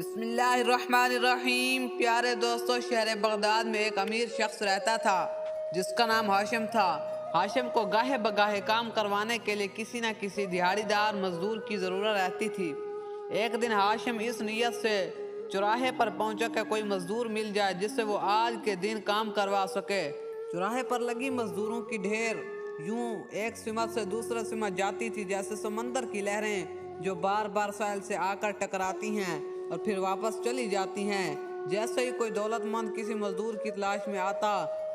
بسم اللہ الرحمن الرحیم۔ پیارے دوستو، شہر بغداد میں ایک امیر شخص رہتا تھا جس کا نام ہاشم تھا۔ ہاشم کو گاہے بگاہے کام کروانے کے لیے کسی نہ کسی دیہڑی دار مزدور کی ضرورت رہتی تھی۔ ایک دن ہاشم اس نیت سے چوراہے پر پہنچا کہ کوئی مزدور مل جائے جس سے وہ آج کے دن کام کروا سکے۔ چوراہے پر لگی مزدوروں کی ڈھیر یوں ایک سمت سے دوسرے سمت جاتی تھی جیسے سمندر کی لہریں جو بار بار ساحل سے آ کر ٹکراتی ہیں اور پھر واپس چلی جاتی ہیں۔ جیسے ہی کوئی دولت مند کسی مزدور کی تلاش میں آتا،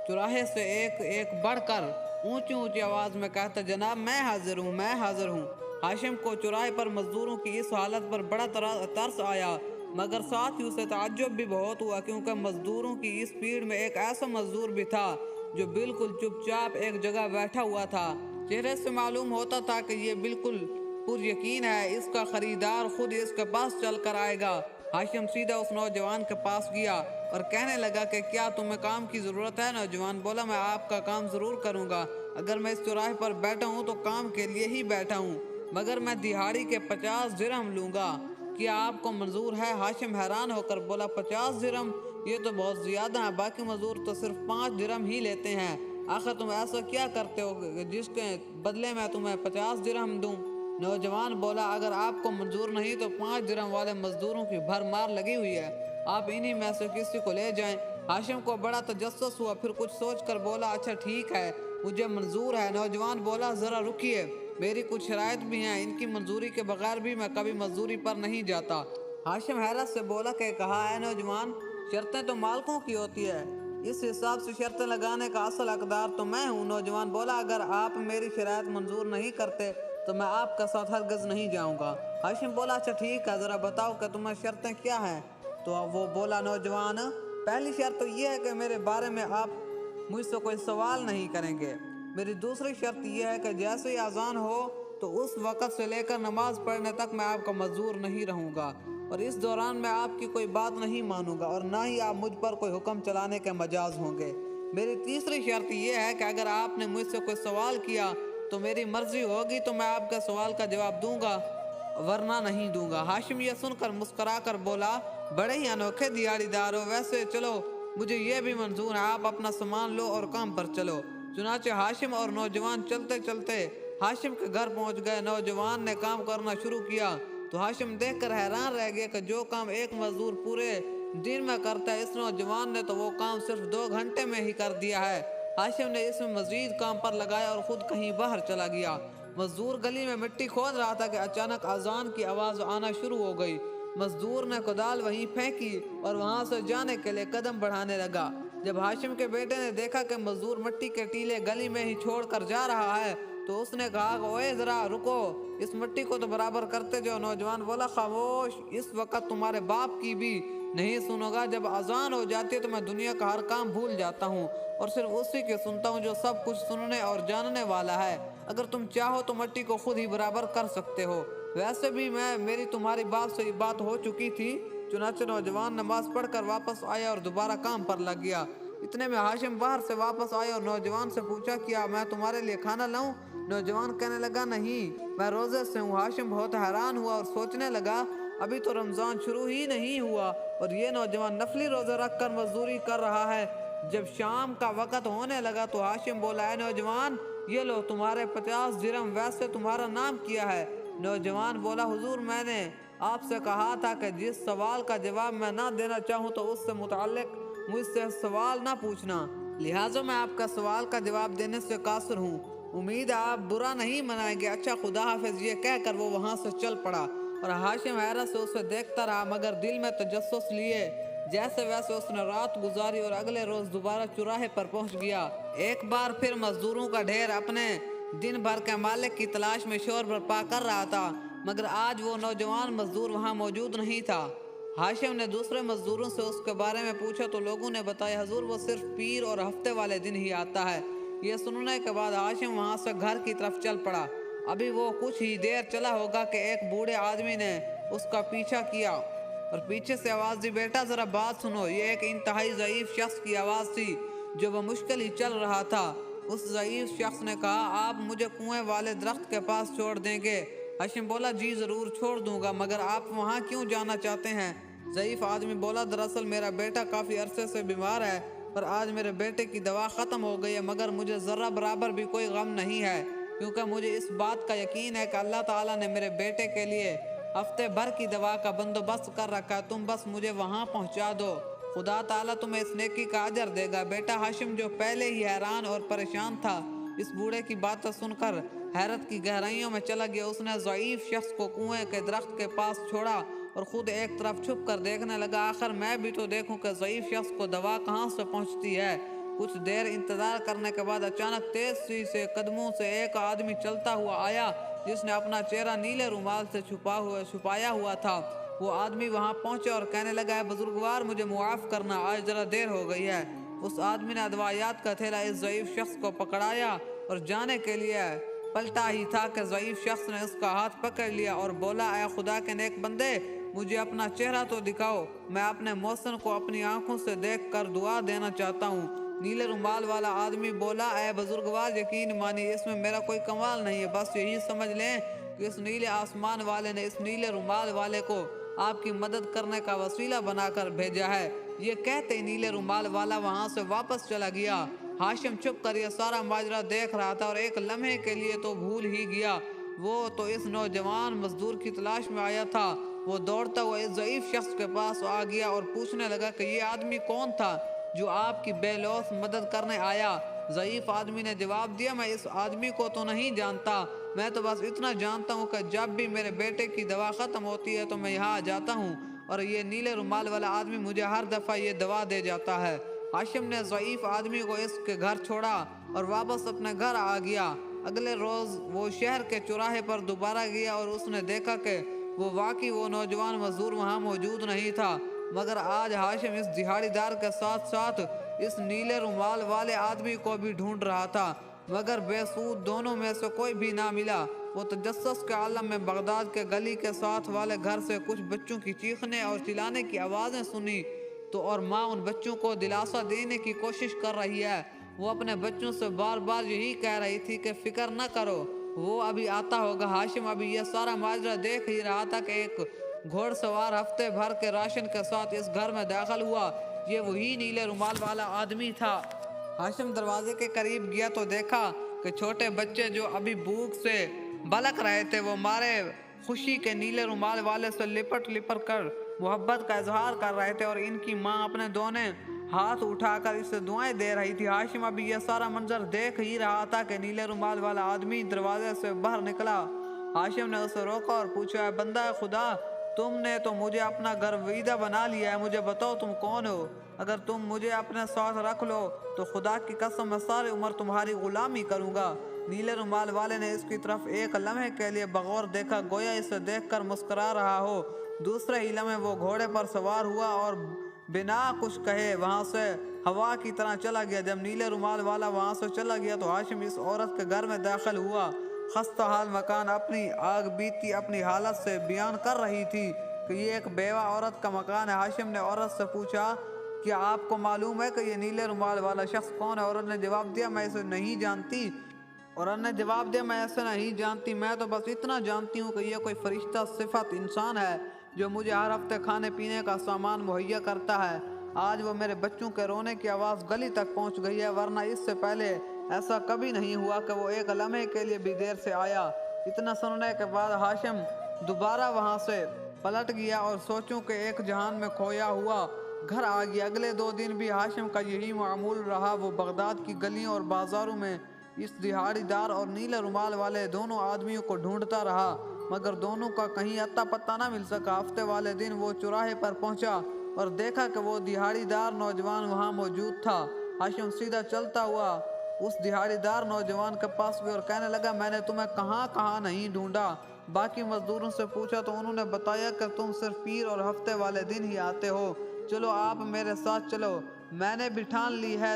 چوراہے سے ایک ایک بڑھ کر اونچی اونچی آواز میں کہتا، جناب میں حاضر ہوں، میں حاضر ہوں۔ ہاشم کو چوراہے پر مزدوروں کی اس حالت پر بڑا ترس آیا، مگر ساتھ ہی اسے تعجب بھی بہت ہوا، کیونکہ مزدوروں کی اس بھیڑ میں ایک ایسا مزدور بھی تھا جو بالکل چپ چاپ ایک جگہ بیٹھا ہوا تھا۔ چہرے سے معلوم ہوتا تھا کہ یہ بالکل پر یقین ہے اس کا خریدار خود اس کے پاس چل کر آئے گا۔ ہاشم سیدھا اس نوجوان کے پاس گیا اور کہنے لگا کہ کیا تمہیں کام کی ضرورت ہے؟ نوجوان بولا، میں آپ کا کام ضرور کروں گا۔ اگر میں اس چوراہے پر بیٹھا ہوں تو کام کے لیے ہی بیٹھا ہوں، مگر میں دہاڑی کے 50 درہم لوں گا۔ کیا آپ کو منظور ہے؟ ہاشم حیران ہو کر بولا، 50 درہم؟ یہ تو بہت زیادہ ہے، باقی مزدور تو صرف 5 درہم ہی لیتے ہیں۔ آخر تم ایسا کیا کرتے ہو جس کے بدلے میں تمہیں 50 درہم دوں؟ نوجوان بولا، اگر آپ کو منظور نہیں تو 5 درہم والے مزدوروں کی بھرمار لگی ہوئی ہے، آپ انہی میں سے کسی کو لے جائیں۔ ہاشم کو بڑا تجسس ہوا، پھر کچھ سوچ کر بولا، اچھا ٹھیک ہے، مجھے منظور ہے۔ نوجوان بولا، ذرا رکیے، میری کچھ شرائط بھی ہیں، ان کی منظوری کے بغیر بھی میں کبھی مزدوری پر نہیں جاتا۔ ہاشم حیرت سے بولا کہ کہا ہے نوجوان، شرطیں تو مالکوں کی ہوتی ہے، اس حساب سے شرطیں لگانے کا اصل حقدار تو میں ہوں۔ نوجوان بولا، اگر آپ میری شرائط منظور نہیں کرتے تو میں آپ کا ساتھ ہرگز نہیں جاؤں گا۔ ہاشم بولا، اچھا ٹھیک ہے، ذرا بتاؤ کہ تمہیں شرطیں کیا ہیں؟ تو وہ بولا، نوجوان، پہلی شرط تو یہ ہے کہ میرے بارے میں آپ مجھ سے کوئی سوال نہیں کریں گے۔ میری دوسری شرط یہ ہے کہ جیسے ہی اذان ہو تو اس وقت سے لے کر نماز پڑھنے تک میں آپ کا مزدور نہیں رہوں گا، اور اس دوران میں آپ کی کوئی بات نہیں مانوں گا، اور نہ ہی آپ مجھ پر کوئی حکم چلانے کے مجاز ہوں گے۔ میری تیسری شرط یہ ہے کہ اگر آپ نے مجھ سے کوئی سوال کیا تو میری مرضی ہوگی تو میں آپ کے سوال کا جواب دوں گا، ورنہ نہیں دوں گا۔ ہاشم یہ سن کر مسکرا کر بولا، بڑے ہی انوکھے دیہڑی دار ہو، ویسے چلو مجھے یہ بھی منظور ہے، آپ اپنا سامان لو اور کام پر چلو۔ چنانچہ ہاشم اور نوجوان چلتے چلتے ہاشم کے گھر پہنچ گئے۔ نوجوان نے کام کرنا شروع کیا تو ہاشم دیکھ کر حیران رہ گیا کہ جو کام ایک مزدور پورے دن میں کرتا ہے، اس نوجوان نے تو وہ کام صرف 2 گھنٹے میں ہی کر دیا ہے۔ ہاشم نے اس میں مزید کام پر لگایا اور خود کہیں باہر چلا گیا۔ مزدور گلی میں مٹی کھود رہا تھا کہ اچانک اذان کی آواز آنا شروع ہو گئی۔ مزدور نے کدال وہیں پھینکی اور وہاں سے جانے کے لیے قدم بڑھانے لگا۔ جب ہاشم کے بیٹے نے دیکھا کہ مزدور مٹی کے ٹیلے گلی میں ہی چھوڑ کر جا رہا ہے تو اس نے کہا، اوئے ذرا رکو، اس مٹی کو تو برابر کرتے جو۔ نوجوان بولا، خاموش، اس وقت تمہارے باپ کی بھی نہیں سنو گا۔ جب اذان ہو جاتی ہے تو میں دنیا کا ہر کام بھول جاتا ہوں اور صرف اسی کے سنتا ہوں جو سب کچھ سننے اور جاننے والا ہے۔ اگر تم چاہو تو مٹی کو خود ہی برابر کر سکتے ہو، ویسے بھی میری تمہاری باپ سے یہ بات ہو چکی تھی۔ چنانچہ نوجوان نماز پڑھ کر واپس آیا اور دوبارہ کام پر لگ گیا۔ اتنے میں ہاشم باہر سے واپس آیا اور نوجوان سے پوچھا، کیا میں تمہارے لیے کھانا لاؤں؟ نوجوان کہنے لگا، نہیں، میں روزے سے ہوں۔ ہاشم بہت حیران ہوا اور سوچنے لگا، ابھی تو رمضان شروع ہی نہیں ہوا اور یہ نوجوان نفلی روزہ رکھ کر مزدوری کر رہا ہے۔ جب شام کا وقت ہونے لگا تو ہاشم بولا، اے نوجوان، یہ لو تمہارے 50 درہم، ویسے تمہارا نام کیا ہے؟ نوجوان بولا، حضور، میں نے آپ سے کہا تھا کہ جس سوال کا جواب میں نہ دینا چاہوں تو اس سے متعلق مجھ سے سوال نہ پوچھنا، لہٰذا میں آپ کا سوال کا جواب دینے سے قاصر ہوں، امید ہے آپ برا نہیں منائیں گے۔ اچھا، خدا حافظ، یہ کہہ کر وہ وہاں سے چل پڑا اور ہاشم حیرت سے اسے دیکھتا رہا، مگر دل میں تجسس لیے جیسے ویسے اس نے رات گزاری اور اگلے روز دوبارہ چوراہے پر پہنچ گیا۔ ایک بار پھر مزدوروں کا ڈھیر اپنے دن بھر کے مالک کی تلاش میں شور برپا کر رہا تھا، مگر آج وہ نوجوان مزدور وہاں موجود نہیں تھا۔ ہاشم نے دوسرے مزدوروں سے اس کے بارے میں پوچھا تو لوگوں نے بتایا، حضور، وہ صرف پیر اور ہفتے والے دن ہی آتا ہے۔ یہ سننے کے بعد ہاشم وہاں سے گھر کی طرف چل پڑا۔ ابھی وہ کچھ ہی دیر چلا ہوگا کہ ایک بوڑھے آدمی نے اس کا پیچھا کیا اور پیچھے سے آواز دی، بیٹا ذرا بات سنو۔ یہ ایک انتہائی ضعیف شخص کی آواز تھی جو وہ مشکل ہی چل رہا تھا۔ اس ضعیف شخص نے کہا، آپ مجھے کنویں والے درخت کے پاس چھوڑ دیں گے؟ ہاشم بولا، جی ضرور چھوڑ دوں گا، مگر آپ وہاں کیوں جانا چاہتے ہیں؟ ضعیف آدمی بولا دراصل میرا بیٹا کافی عرصے سے بیمار ہے، پر آج میرے بیٹے کی دوا ختم ہو گئی ہے، مگر مجھے ذرہ برابر بھی کوئی غم نہیں ہے، کیونکہ مجھے اس بات کا یقین ہے کہ اللہ تعالیٰ نے میرے بیٹے کے لیے ہفتے بھر کی دوا کا بندوبست کر رکھا ہے، تم بس مجھے وہاں پہنچا دو، خدا تعالیٰ تمہیں اس نیکی کا اجر دے گا۔ بیٹا ہاشم جو پہلے ہی حیران اور پریشان تھا، اس بوڑھے کی باتیں سن کر حیرت کی گہرائیوں میں چلا گیا۔ اس نے ضعیف شخص کو کنویں کے درخت کے پاس چھوڑا اور خود ایک طرف چھپ کر دیکھنے لگا، آخر میں بھی تو دیکھوں کہ ضعیف شخص کو دوا کہاں سے پہنچتی ہے۔ کچھ دیر انتظار کرنے کے بعد اچانک تیزی سے قدموں سے ایک آدمی چلتا ہوا آیا، جس نے اپنا چہرہ نیلے رومال سے چھپایا ہوا تھا۔ وہ آدمی وہاں پہنچا اور کہنے لگا، بزرگوار مجھے معاف کرنا، آج ذرا دیر ہو گئی ہے۔ اس آدمی نے ادویات کا تھیلا اس ضعیف شخص کو پکڑایا اور جانے کے لیے پلٹا ہی تھا کہ ضعیف شخص نے اس کا ہاتھ پکڑ لیا اور بولا، اے خدا کے نیک بندے، مجھے اپنا چہرہ تو دکھاؤ، میں اپنے محسن کو اپنی آنکھوں سے دیکھ کر دعا دینا چاہتا ہوں۔ نیلے رومال والا آدمی بولا، اے بزرگوار یقین مانی، اس میں میرا کوئی کمال نہیں ہے، بس یہی سمجھ لیں کہ اس نیلے آسمان والے نے اس نیلے رومال والے کو آپ کی مدد کرنے کا وسیلہ بنا کر بھیجا ہے۔ یہ کہتے نیلے رومال والا وہاں سے واپس چلا گیا۔ ہاشم چھپ کر یہ سارا ماجرا دیکھ رہا تھا اور ایک لمحے کے لیے تو بھول ہی گیا، وہ تو اس نوجوان مزدور کی تلاش میں آیا تھا۔ وہ دوڑتا ہوا اس ضعیف شخص کے پاس آ گیا اور پوچھنے لگا کہ یہ آدمی کون تھا جو آپ کی بے لوث مدد کرنے آیا؟ ضعیف آدمی نے جواب دیا، میں اس آدمی کو تو نہیں جانتا، میں تو بس اتنا جانتا ہوں کہ جب بھی میرے بیٹے کی دوا ختم ہوتی ہے تو میں یہاں آ جاتا ہوں اور یہ نیلے رومال والا آدمی مجھے ہر دفعہ یہ دوا دے جاتا ہے۔ ہاشم نے ضعیف آدمی کو اس کے گھر چھوڑا اور واپس اپنے گھر آ گیا۔ اگلے روز وہ شہر کے چوراہے پر دوبارہ گیا اور اس نے دیکھا کہ وہ نوجوان مزدور وہاں موجود نہیں تھا، مگر آج ہاشم اس دہاڑی دار کے ساتھ ساتھ اس نیلے رومال والے آدمی کو بھی ڈھونڈ رہا تھا، مگر بے سود دونوں میں سے کوئی بھی نہ ملا۔ وہ تجسس کے عالم میں بغداد کے گلی کے ساتھ والے گھر سے کچھ بچوں کی چیخنے اور چلانے کی آوازیں سنی تو اور ماں ان بچوں کو دلاسا دینے کی کوشش کر رہی ہے۔ وہ اپنے بچوں سے بار بار یہی کہہ رہی تھی کہ فکر نہ کرو، وہ ابھی آتا ہوگا۔ ہاشم ابھی یہ سارا ماجرا دیکھ ہی رہا تھا کہ ایک گھوڑ سوار ہفتے بھر کے راشن کے ساتھ اس گھر میں داخل ہوا۔ یہ وہی نیلے رومال والا آدمی تھا۔ ہاشم دروازے کے قریب گیا تو دیکھا کہ چھوٹے بچے جو ابھی بھوک سے بلک رہے تھے، وہ مارے خوشی کے نیلے رومال والے سے لپٹ کر محبت کا اظہار کر رہے تھے اور ان کی ماں اپنے دونوں ہاتھ اٹھا کر اسے دعائیں دے رہی تھی۔ ہاشم ابھی یہ سارا منظر دیکھ ہی رہا تھا کہ نیلے رومال والا آدمی دروازے سے باہر نکلا۔ ہاشم نے اسے روکا اور پوچھا، اے بندہ خدا، تم نے تو مجھے اپنا گرویدہ بنا لیا ہے، مجھے بتاؤ تم کون ہو؟ اگر تم مجھے اپنے ساتھ رکھ لو تو خدا کی قسم میں ساری عمر تمہاری غلامی کروں گا۔ نیلے رومال والے نے اس کی طرف ایک لمحے کے لیے بغور دیکھا، گویا اسے دیکھ کر مسکرا رہا ہو۔ دوسرے ہی لمحے وہ گھوڑے پر سوار ہوا اور بنا کچھ کہے وہاں سے ہوا کی طرح چلا گیا۔ جب نیلے رومال والا وہاں سے چلا گیا تو ہاشم اس عورت کے گھر میں داخل ہوا۔ خستہ حال مکان اپنی آگ بیتی اپنی حالت سے بیان کر رہی تھی کہ یہ ایک بیوہ عورت کا مکان ہے۔ ہاشم نے عورت سے پوچھا، کیا آپ کو معلوم ہے کہ یہ نیلے رومال والا شخص کون ہے؟ عورت نے جواب دیا، میں اسے نہیں جانتی۔ میں تو بس اتنا جانتی ہوں کہ یہ کوئی فرشتہ صفت انسان ہے جو مجھے ہر ہفتے کھانے پینے کا سامان مہیا کرتا ہے۔ آج وہ میرے بچوں کے رونے کی آواز گلی تک پہنچ گئی ہے، ورنہ اس سے پہلے ایسا کبھی نہیں ہوا کہ وہ ایک لمحے کے لیے بھی دیر سے آیا۔ اتنا سننے کے بعد ہاشم دوبارہ وہاں سے پلٹ گیا اور سوچوں کہ ایک جہان میں کھویا ہوا گھر آ گیا۔ اگلے 2 دن بھی ہاشم کا یہی معمول رہا۔ وہ بغداد کی گلیوں اور بازاروں میں اس دہاڑی دار اور نیلے رومال والے دونوں آدمیوں کو ڈھونڈتا رہا، مگر دونوں کا کہیں اتا پتہ نہ مل سکا۔ ہفتے والے دن وہ چوراہے پر پہنچا اور دیکھا کہ وہ دہاڑی دار نوجوان وہاں موجود تھا۔ ہاشم سیدھا چلتا ہوا اس دہاڑی دار نوجوان کے پاس گیا اور کہنے لگا، میں نے تمہیں کہاں نہیں ڈھونڈا۔ باقی مزدوروں سے پوچھا تو انہوں نے بتایا کہ تم صرف پیر اور ہفتے والے دن ہی آتے ہو۔ چلو آپ میرے ساتھ چلو، میں نے بھی ٹھان لی ہے،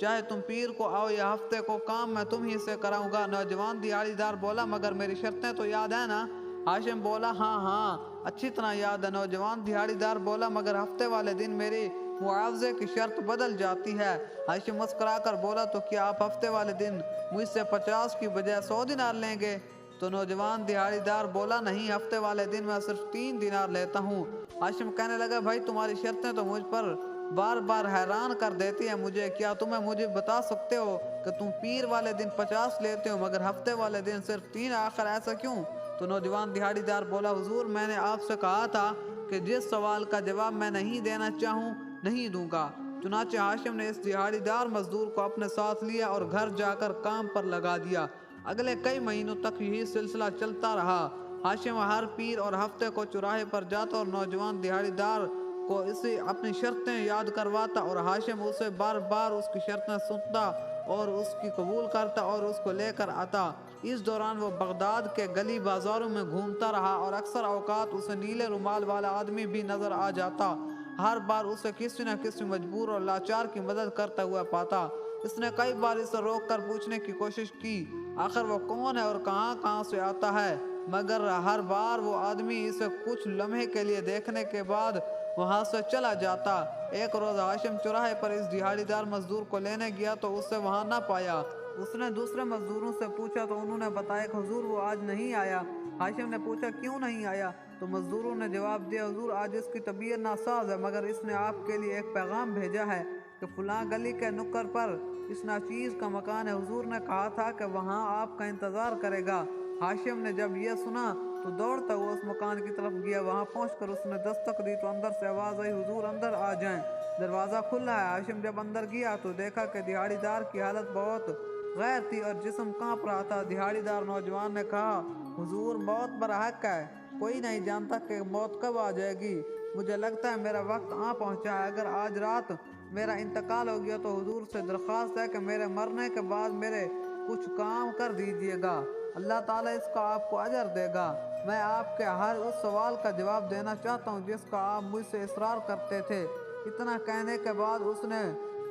چاہے تم پیر کو آؤ یا ہفتے کو، کام میں تم ہی سے کراؤں گا۔ نوجوان دہاڑی دار بولا، مگر میری شرطیں تو یاد ہیں نا؟ ہاشم بولا، ہاں اچھی طرح یاد ہے۔ نوجوان دہاڑی دار بولا، مگر ہفتے والے دن میری معاوضے کی شرط بدل جاتی ہے۔ ہاشم مسکرا کر بولا، تو کیا آپ ہفتے والے دن مجھ سے 50 کی بجائے 100 دینار لیں گے؟ تو نوجوان دہاڑی دار بولا نہیں، ہفتے والے دن میں صرف 3 دینار لیتا ہوں۔ ہاشم کہنے لگا بھائی تمہاری شرطیں تو مجھ پر بار بار حیران کر دیتی ہیں، کیا تمہیں مجھے بتا سکتے ہو کہ تم پیر والے دن 50 لیتے ہو مگر ہفتے والے دن صرف 3، آخر ایسا کیوں؟ تو نوجوان دہاڑی دار بولا حضور میں نے آپ سے کہا تھا کہ جس سوال کا جواب میں نہیں دینا چاہوں نہیں دوں گا۔ چنانچہ ہاشم نے اس دہاڑی دار مزدور کو اپنے ساتھ لیا اور گھر جا کر کام پر لگا دیا۔ اگلے کئی مہینوں تک یہی سلسلہ چلتا رہا۔ ہاشم ہر پیر اور ہفتے کو چوراہے پر جاتا اور نوجوان دہاڑی دار کو اسے اپنی شرطیں یاد کرواتا اور ہاشم اسے بار بار اس کی شرطیں سنتا اور اس کی قبول کرتا اور اس کو لے کر آتا۔ اس دوران وہ بغداد کے گلی بازاروں میں گھومتا رہا اور اکثر اوقات اسے نیلے رومال والا آدمی بھی نظر آ جاتا۔ ہر بار اسے کسی نہ کسی مجبور اور لاچار کی مدد کرتا ہوا پاتا۔ اس نے کئی بار اسے روک کر پوچھنے کی کوشش کی آخر وہ کون ہے اور کہاں سے آتا ہے، مگر ہر بار وہ آدمی اسے کچھ لمحے کے لیے دیکھنے کے بعد وہاں سے چلا جاتا۔ ایک روز ہاشم چوراہے پر اس دہاڑی دار مزدور کو لینے گیا تو اسے وہاں نہ پایا۔ اس نے دوسرے مزدوروں سے پوچھا تو انہوں نے بتایا کہ حضور وہ آج نہیں آیا۔ ہاشم نے پوچھا کیوں نہیں آیا؟ تو مزدوروں نے جواب دیا حضور آج اس کی طبیعت ناساز ہے مگر اس نے آپ کے لیے ایک پیغام بھیجا ہے کہ فلاں گلی کے نکر پر اس ناچیز کا مکان ہے، حضور نے کہا تھا کہ وہاں آپ کا انتظار کرے گا۔ ہاشم نے جب یہ سنا تو دوڑتا ہوا اس مکان کی طرف گیا۔ وہاں پہنچ کر اس نے دستک دی تو اندر سے آواز آئی حضور اندر آ جائیں، دروازہ کھلا ہے۔ ہاشم جب اندر گیا تو دیکھا کہ دہاڑی دار کی حالت بہت غیر تھی اور جسم کانپ رہا تھا۔ دہاڑی دار نوجوان نے کہا حضور موت برحق ہے، کوئی نہیں جانتا کہ موت کب آ جائے گی، مجھے لگتا ہے میرا وقت آ پہنچا ہے۔ اگر آج رات میرا انتقال ہو گیا تو حضور سے درخواست ہے کہ میرے مرنے کے بعد میرے کچھ کام کر دیجئے گا، اللہ تعالیٰ اس کا آپ کو اجر دے گا۔ میں آپ کے ہر اس سوال کا جواب دینا چاہتا ہوں جس کا آپ مجھ سے اصرار کرتے تھے۔ اتنا کہنے کے بعد اس نے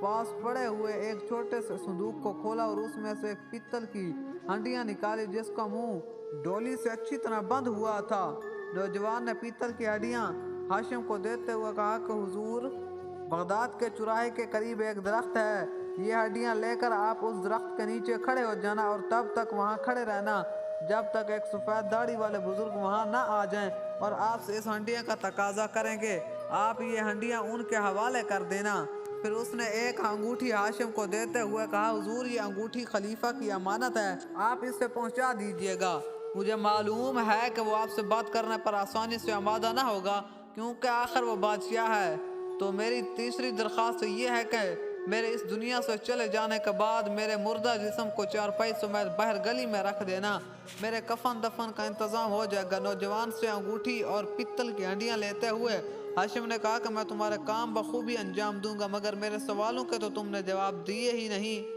پاس پڑے ہوئے ایک چھوٹے سے صندوق کو کھولا اور اس میں سے ایک پیتل کی ہنڈیاں نکالی جس کا منہ ڈولی سے اچھی طرح بند ہوا تھا۔ نوجوان نے پیتل کی ہڈیاں ہاشم کو دیتے ہوئے کہا کہ حضور بغداد کے چوراہے کے قریب ایک درخت ہے، یہ ہڈیاں لے کر آپ اس درخت کے نیچے کھڑے ہو جانا اور تب تک وہاں کھڑے رہنا جب تک ایک سفید داڑھی والے بزرگ وہاں نہ آ جائیں اور آپ سے اس ہنڈیاں کا تقاضا کریں گے، آپ یہ ہنڈیاں ان کے حوالے کر دینا۔ پھر اس نے ایک انگوٹھی ہاشم کو دیتے ہوئے کہا حضور یہ انگوٹھی خلیفہ کی امانت ہے، آپ اسے پہنچا دیجئے گا۔ مجھے معلوم ہے کہ وہ آپ سے بات کرنے پر آسانی سے آمادہ نہ ہوگا کیونکہ آخر وہ بادشاہ ہے، تو میری تیسری درخواست یہ ہے کہ میرے اس دنیا سے چلے جانے کے بعد میرے مردہ جسم کو چارپائی سمیت باہر گلی میں رکھ دینا، میرے کفن دفن کا انتظام ہو جائے گا۔ نوجوان سے انگوٹھی اور پتل کی ہنڈیاں لیتے ہوئے ہاشم نے کہا کہ میں تمہارے کام بخوبی انجام دوں گا مگر میرے سوالوں کے تو تم نے جواب دیے ہی نہیں۔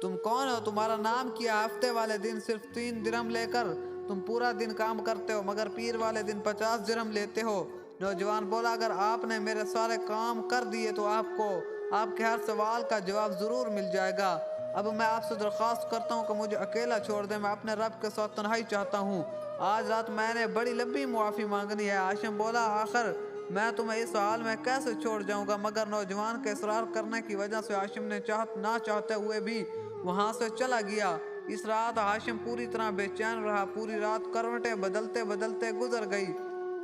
تم کون ہو، تمہارا نام کیا؟ ہفتے والے دن صرف 3 درہم لے کر تم پورا دن کام کرتے ہو مگر پیر والے دن 50 درہم لیتے ہو۔ نوجوان بولا اگر آپ نے میرے سارے کام کر دیے تو آپ کو آپ کے ہر سوال کا جواب ضرور مل جائے گا۔ اب میں آپ سے درخواست کرتا ہوں کہ مجھے اکیلا چھوڑ دیں، میں اپنے رب کے ساتھ تنہائی چاہتا ہوں، آج رات میں نے بڑی لمبی معافی مانگنی ہے۔ ہاشم بولا آخر میں تمہیں اس حال میں کیسے چھوڑ جاؤں گا، مگر نوجوان کے اصرار کرنے کی وجہ سے ہاشم نے نہ چاہتے ہوئے بھی وہاں سے چلا گیا۔ اس رات ہاشم پوری طرح بے چین رہا، پوری رات کروٹیں بدلتے بدلتے گزر گئی۔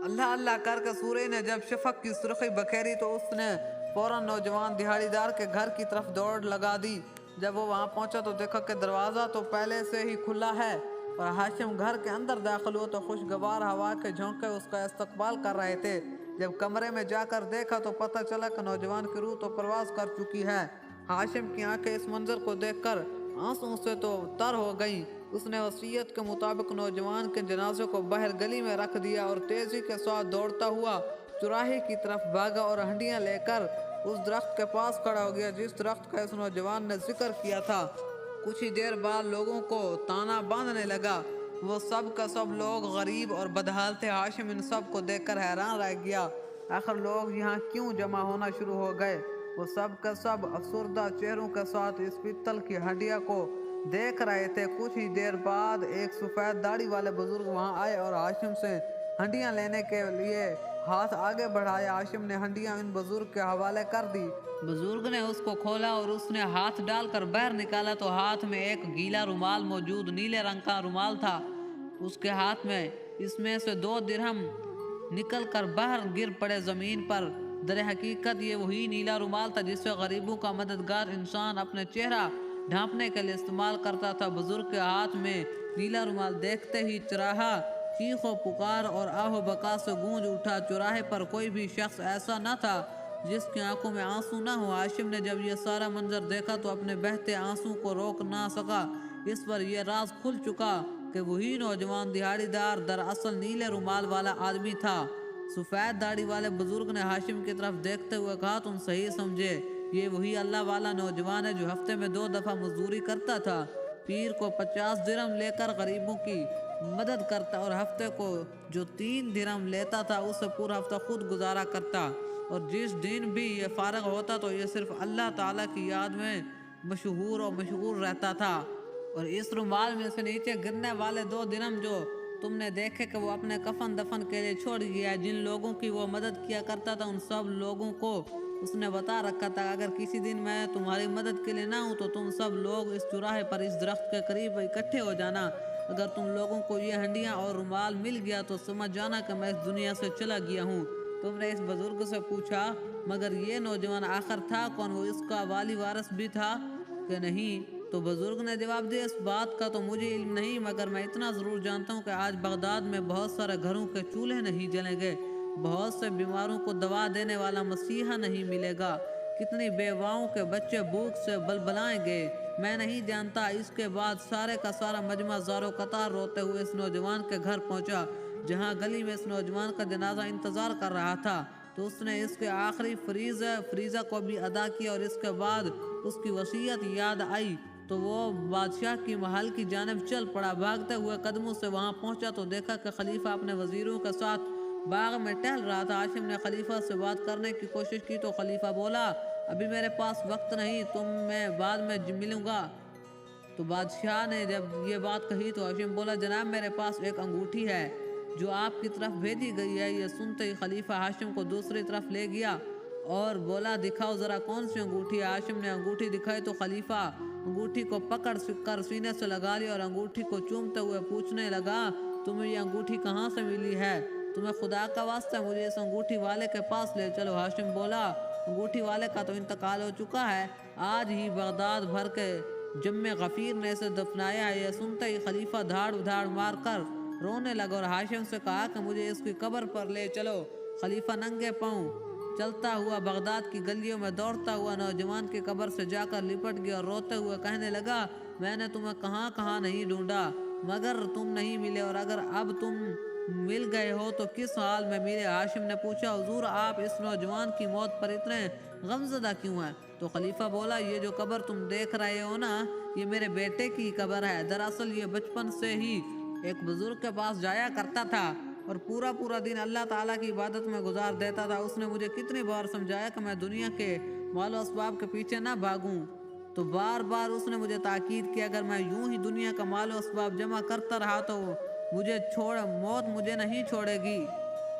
اللہ اللہ کر کے سورج نے جب شفق کی سرخی بکھیری تو اس نے فوراً نوجوان دہاڑی دار کے گھر کی طرف دوڑ لگا دی۔ جب وہ وہاں پہنچا تو دیکھا کہ دروازہ تو پہلے سے ہی کھلا ہے اور ہاشم گھر کے اندر داخل ہوا تو خوشگوار ہوا کے جھونکے اس کا استقبال کر رہے تھے۔ جب کمرے میں جا کر دیکھا تو پتہ چلا کہ نوجوان کی روح تو پرواز کر چکی ہے۔ ہاشم کی آنکھیں اس منظر کو دیکھ کر آنسوں سے تو تر ہو گئیں۔ اس نے وصیت کے مطابق نوجوان کے جنازے کو باہر گلی میں رکھ دیا اور تیزی کے ساتھ دوڑتا ہوا چوراہے کی طرف بھاگا اور ہنڈیاں لے کر اس درخت کے پاس کھڑا ہو گیا جس درخت کا اس نوجوان نے ذکر کیا تھا۔ کچھ ہی دیر بعد لوگوں کو تانا باندھنے لگا، وہ سب کا سب لوگ غریب اور بدحال تھے۔ ہاشم ان سب کو دیکھ کر حیران رہ گیا، آخر لوگ یہاں کیوں جمع ہونا شروع ہو گئے؟ وہ سب کا سب افسردہ چہروں کے ساتھ اس پتل کی ہنڈیا کو دیکھ رہے تھے۔ کچھ ہی دیر بعد ایک سفید داڑھی والے بزرگ وہاں آئے اور ہاشم سے ہنڈیاں لینے کے لیے ہاتھ آگے بڑھایا۔ ہاشم نے ہنڈیاں ان بزرگ کے حوالے کر دی۔ بزرگ نے اس کو کھولا اور اس نے ہاتھ ڈال کر باہر نکالا تو ہاتھ میں ایک گیلا رومال موجود، نیلے رنگ کا رومال تھا۔ اس کے ہاتھ میں اس میں سے 2 درہم نکل کر باہر گر پڑے زمین پر۔ در حقیقت یہ وہی نیلا رومال تھا جس سے غریبوں کا مددگار انسان اپنے چہرہ ڈھانپنے کے لیے استعمال کرتا تھا۔ بزرگ کے ہاتھ میں نیلا رومال دیکھتے ہی چراہا چیخ و پکار اور آہ و بکا سے گونج اٹھا۔ چوراہے پر کوئی بھی شخص ایسا نہ تھا جس کی آنکھوں میں آنسو نہ ہو۔ ہاشم نے جب یہ سارا منظر دیکھا تو اپنے بہتے آنسو کو روک نہ سکا۔ اس پر یہ راز کھل چکا کہ وہی نوجوان دہاڑی دار دراصل نیلے رومال والا آدمی تھا۔ سفید داڑھی والے بزرگ نے ہاشم کی طرف دیکھتے ہوئے کہا، تم صحیح سمجھے، یہ وہی اللہ والا نوجوان ہے جو ہفتے میں 2 دفعہ مزدوری کرتا تھا، پیر کو 50 درہم لے کر غریبوں کی مدد کرتا اور ہفتے کو جو 3 درہم لیتا تھا اس سے پورا ہفتہ خود گزارا کرتا، اور جس دن بھی یہ فارغ ہوتا تو یہ صرف اللہ تعالیٰ کی یاد میں مشغول رہتا تھا۔ اور اس رومال میں سے نیچے گرنے والے 2 درہم جو تم نے دیکھے کہ وہ اپنے کفن دفن کے لیے چھوڑ گیا، جن لوگوں کی وہ مدد کیا کرتا تھا ان سب لوگوں کو اس نے بتا رکھا تھا، اگر کسی دن میں تمہاری مدد کے لیے نہ ہوں تو تم سب لوگ اس چوراہے پر اس درخت کے قریب اکٹھے ہو جانا۔ اگر تم لوگوں کو یہ ہنڈیاں اور رومال مل گیا تو سمجھ جانا کہ میں اس دنیا سے چلا گیا ہوں۔ تم نے اس بزرگ سے پوچھا، مگر یہ نوجوان آخر تھا کون؟ وہ اس کا والی وارث بھی تھا کہ نہیں؟ تو بزرگ نے جواب دیا، اس بات کا تو مجھے علم نہیں، مگر میں اتنا ضرور جانتا ہوں کہ آج بغداد میں بہت سارے گھروں کے چولہے نہیں جلیں گے، بہت سے بیماروں کو دوا دینے والا مسیحا نہیں ملے گا، کتنی بیواؤں کے بچے بھوک سے بلبلائیں گے، میں نہیں جانتا۔ اس کے بعد سارے کا سارا مجمع زارو قطار روتے ہوئے اس نوجوان کے گھر پہنچا، جہاں گلی میں اس نوجوان کا جنازہ انتظار کر رہا تھا۔ تو اس نے اس کے آخری فریضہ کو بھی ادا کیا، اور اس کے بعد اس کی وصیت یاد آئی تو وہ بادشاہ کی محل کی جانب چل پڑا۔ بھاگتے ہوئے قدموں سے وہاں پہنچا تو دیکھا کہ خلیفہ اپنے وزیروں کے ساتھ باغ میں ٹہل رہا تھا۔ ہاشم نے خلیفہ سے بات کرنے کی کوشش کی تو خلیفہ بولا، ابھی میرے پاس وقت نہیں، تم میں بعد میں ملوں گا۔ تو بادشاہ نے جب یہ بات کہی تو ہاشم بولا، جناب میرے پاس ایک انگوٹھی ہے جو آپ کی طرف بھیجی گئی ہے۔ یہ سنتے ہی خلیفہ ہاشم کو دوسری طرف لے گیا اور بولا، دکھاؤ ذرا کون سی انگوٹھی ہے۔ ہاشم نے انگوٹھی دکھائی تو خلیفہ انگوٹھی کو پکڑ کر سینے سے لگا لیا اور انگوٹھی کو چومتے ہوئے پوچھنے لگا، تمہیں یہ انگوٹھی کہاں سے ملی ہے؟ تمہیں خدا کا واسطہ مجھے اس انگوٹھی والے کے پاس لے چلو۔ ہاشم بولا، انگوٹھی والے کا تو انتقال ہو چکا ہے، آج ہی بغداد بھر کے جم غفیر نے اسے دفنایا ہے۔ یہ سنتے ہی خلیفہ دھاڑ مار کر رونے لگا اور ہاشم سے کہا کہ مجھے اس کی قبر پر لے چلو۔ خلیفہ ننگے پاؤں چلتا ہوا بغداد کی گلیوں میں دوڑتا ہوا نوجوان کی قبر سے جا کر لپٹ گیا اور روتے ہوئے کہنے لگا، میں نے تمہیں کہاں نہیں ڈھونڈا مگر تم نہیں ملے، اور اگر اب تم مل گئے ہو تو کس حال میں ملے؟ ہاشم نے پوچھا، حضور آپ اس نوجوان کی موت پر اتنے غمزدہ کیوں ہیں؟ تو خلیفہ بولا، یہ جو قبر تم دیکھ رہے ہو نا، یہ میرے بیٹے کی قبر ہے۔ دراصل یہ بچپن سے ہی ایک بزرگ کے پاس جایا کرتا تھا اور پورا دن اللہ تعالیٰ کی عبادت میں گزار دیتا تھا۔ اس نے مجھے کتنی بار سمجھایا کہ میں دنیا کے مال و اسباب کے پیچھے نہ بھاگوں، تو بار اس نے مجھے تاکید کیا اگر میں یوں ہی دنیا کا مال و اسباب جمع کرتا رہا تو موت مجھے نہیں چھوڑے گی۔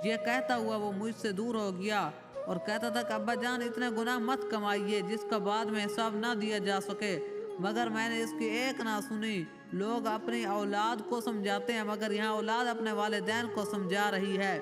یہ کہتا ہوا وہ مجھ سے دور ہو گیا اور کہتا تھا کہ ابا جان اتنے گناہ مت کمائیے جس کا بعد میں حساب نہ دیا جا سکے، مگر میں نے اس کی ایک نہ سنی۔ لوگ اپنی اولاد کو سمجھاتے ہیں مگر یہاں اولاد اپنے والدین کو سمجھا رہی ہے،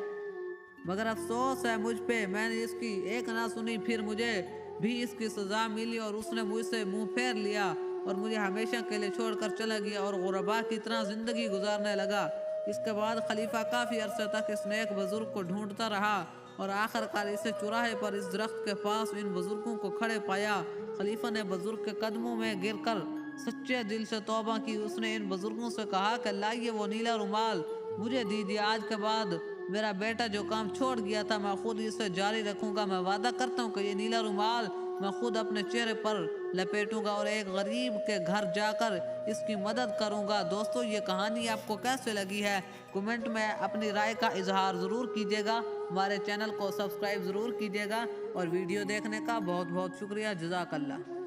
مگر افسوس ہے مجھ پہ، میں نے اس کی ایک نہ سنی، پھر مجھے بھی اس کی سزا ملی اور اس نے مجھ سے منہ پھیر لیا اور مجھے ہمیشہ کے لیے چھوڑ کر چلا گیا اور غربا کی طرح زندگی گزارنے لگا۔ اس کے بعد خلیفہ کافی عرصے تک اس نیک بزرگ کو ڈھونڈتا رہا اور آخرکار اسے چوراہے پر اس درخت کے پاس ان بزرگوں کو کھڑے پایا۔ خلیفہ نے بزرگ کے قدموں میں گر کر سچے دل سے توبہ کی۔ اس نے ان بزرگوں سے کہا کہ لائیے وہ نیلا رومال مجھے دیجیے، آج کے بعد میرا بیٹا جو کام چھوڑ گیا تھا میں خود اسے جاری رکھوں گا۔ میں وعدہ کرتا ہوں کہ یہ نیلا رومال میں خود اپنے چہرے پر لپیٹوں گا اور ایک غریب کے گھر جا کر اس کی مدد کروں گا۔ دوستو یہ کہانی آپ کو کیسے لگی ہے کمنٹ میں اپنی رائے کا اظہار ضرور کیجیے گا، ہمارے چینل کو سبسکرائب ضرور کیجیے گا اور ویڈیو دیکھنے کا بہت شکریہ۔ جزاک اللہ۔